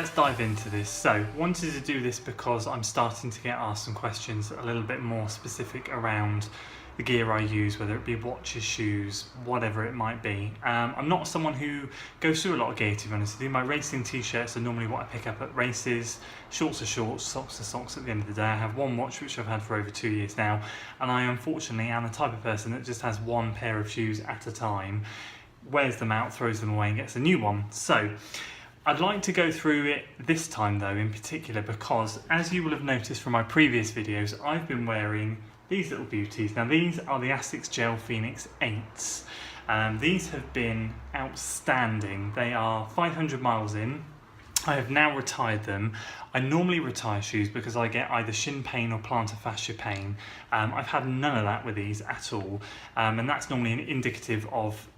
let's dive into this. So, wanted to do this because I'm starting to get asked some questions a little bit more specific around the gear I use, whether it be watches, shoes, whatever it might be. I'm not someone who goes through a lot of gear, to be honest with you. My racing t-shirts are normally what I pick up at races, shorts are shorts, socks are socks at the end of the day. I have one watch which I've had for over 2 years now, and I unfortunately am the type of person that just has one pair of shoes at a time, wears them out, throws them away and gets a new one. So I'd like to go through it this time though in particular because, as you will have noticed from my previous videos, I've been wearing these little beauties. Now these are the ASICS Gel-Phoenix 8s. These have been outstanding. They are 500 miles in. I have now retired them. I normally retire shoes because I get either shin pain or plantar fascia pain. I've had none of that with these at all, and that's normally an indicative of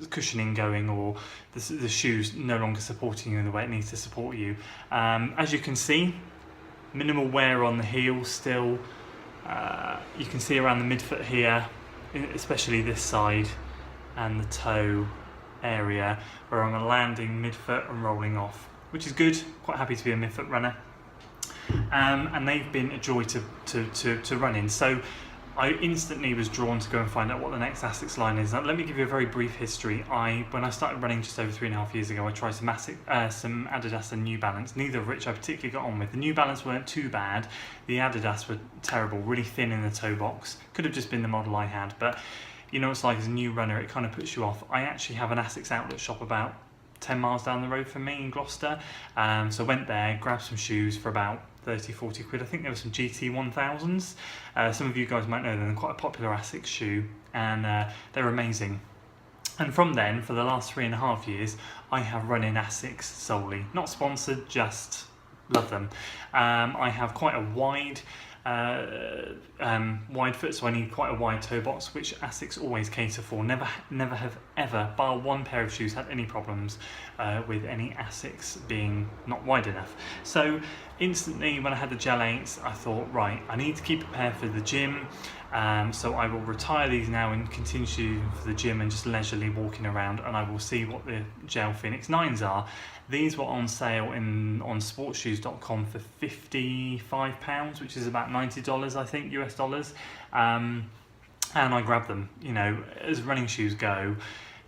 cushioning going, or the shoes no longer supporting you in the way it needs to support you. As you can see, minimal wear on the heel still. You can see around the midfoot here, especially this side and the toe area where I'm landing midfoot and rolling off, which is good. Quite happy to be a midfoot runner, and they've been a joy to run in. So I instantly was drawn to go and find out what the next ASICS line is. Now, let me give you a very brief history. When I started running just over 3.5 years ago, I tried some Adidas and New Balance, neither of which I particularly got on with. The New Balance weren't too bad. The Adidas were terrible, really thin in the toe box. Could have just been the model I had, but you know, it's like as a new runner, it kind of puts you off. I actually have an ASICS outlet shop about 10 miles down the road from me in Gloucester. So I went there, grabbed some shoes for about 30-40 quid. I think there were some GT 1000s. Some of you guys might know them. They're quite a popular ASICS shoe, and they're amazing. And from then, for the last 3.5 years, I have run in ASICS solely. Not sponsored, just love them. I have quite a wide foot, so I need quite a wide toe box, which ASICS always cater for. Never have ever, bar one pair of shoes, had any problems with any ASICS being not wide enough. So instantly when I had the Gel 8s, I thought, right, I need to keep a pair for the gym. So I will retire these now and continue for the gym and just leisurely walking around, and I will see what the Gel-Phoenix 9s are. These were on sale on sportshoes.com for £55, which is about $90, I think, US dollars. And I grabbed them. You know, as running shoes go,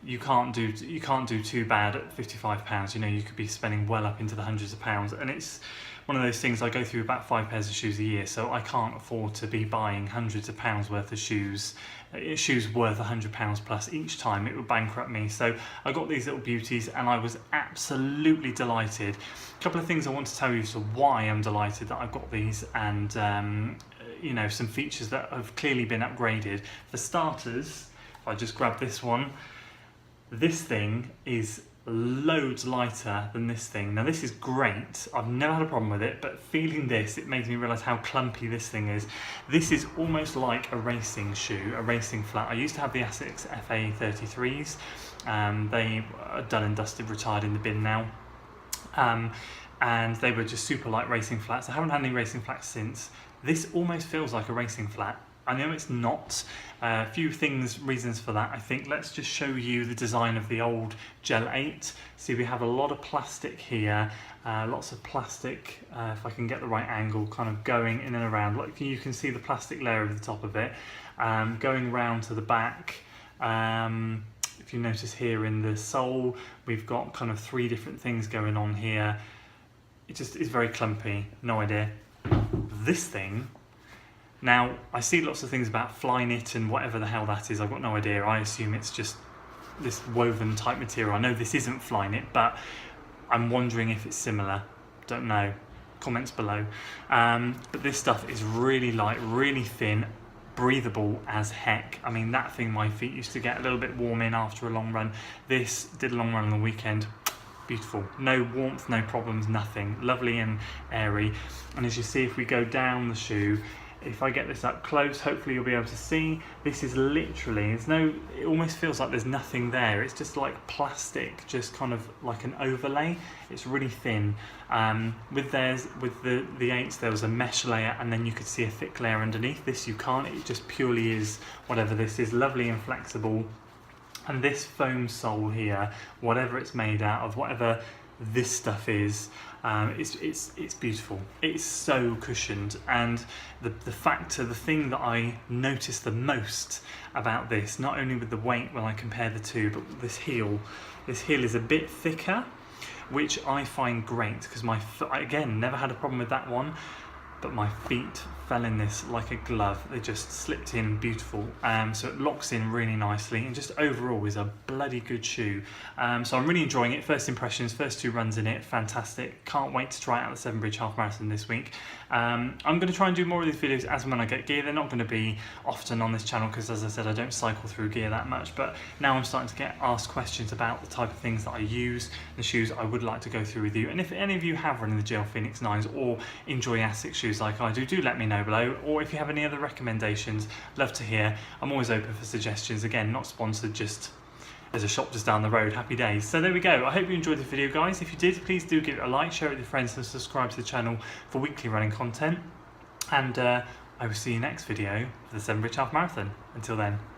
you can't do too bad at £55. You know, you could be spending well up into the hundreds of pounds, and it's one of those things. I go through about 5 pairs of shoes a year, so I can't afford to be buying hundreds of pounds worth of shoes worth £100 plus each time. It would bankrupt me. So I got these little beauties and I was absolutely delighted. A couple of things I want to tell you as to why I'm delighted that I've got these, and you know, some features that have clearly been upgraded. For starters, if I just grab this one, this thing is loads lighter than this thing. Now this is great, I've never had a problem with it, but feeling this, it makes me realise how clumpy this thing is. This is almost like a racing shoe, a racing flat. I used to have the ASICS FA 33s, they are done and dusted, retired in the bin now, and they were just super light racing flats. I haven't had any racing flats since. This almost feels like a racing flat. I know it's not. A few reasons for that. I think let's just show you the design of the old Gel 8. See, we have a lot of plastic here, lots of plastic, if I can get the right angle, kind of going in and around. Like you can see the plastic layer over the top of it, going round to the back. If you notice here in the sole, we've got kind of 3 different things going on here. It just is very clumpy, no idea. This thing, now, I see lots of things about fly knit and whatever the hell that is. I've got no idea. I assume it's just this woven type material. I know this isn't fly knit, but I'm wondering if it's similar. Don't know. Comments below. But this stuff is really light, really thin, breathable as heck. I mean, that thing, my feet used to get a little bit warm in after a long run. This did a long run on the weekend. Beautiful. No warmth, no problems, nothing. Lovely and airy. And as you see, if we go down the shoe, if I get this up close, hopefully you'll be able to see, this is literally, it almost feels like there's nothing there. It's just like plastic, just kind of like an overlay. It's really thin. With the 8s, there was a mesh layer, and then you could see a thick layer underneath. This you can't, it just purely is whatever this is, lovely and flexible. And this foam sole here, whatever it's made out of, whatever this stuff is. It's beautiful. It's so cushioned, and the thing that I notice the most about this, not only with the weight when I compare the two, but this heel is a bit thicker, which I find great because again, never had a problem with that one, but my feet fell in this like a glove. They just slipped in beautiful, so it locks in really nicely, and just overall is a bloody good shoe. So I'm really enjoying it. First impressions, first 2 runs in it, fantastic. Can't wait to try it out the Severn Bridge Half Marathon this week. I'm going to try and do more of these videos as and when I get gear. They're not going to be often on this channel because, as I said, I don't cycle through gear that much, but now I'm starting to get asked questions about the type of things that I use, the shoes I would like to go through with you. And if any of you have running the Gel-Phoenix 9s or enjoy ASICS shoes like I do let me know below. Or if you have any other recommendations, love to hear. I'm always open for suggestions. Again, not sponsored, just there's a shop just down the road. Happy days. So there we go. I hope you enjoyed the video, guys. If you did, please do give it a like, share it with your friends, and subscribe to the channel for weekly running content. And I will see you next video for the Severn Bridge Half Marathon. Until then.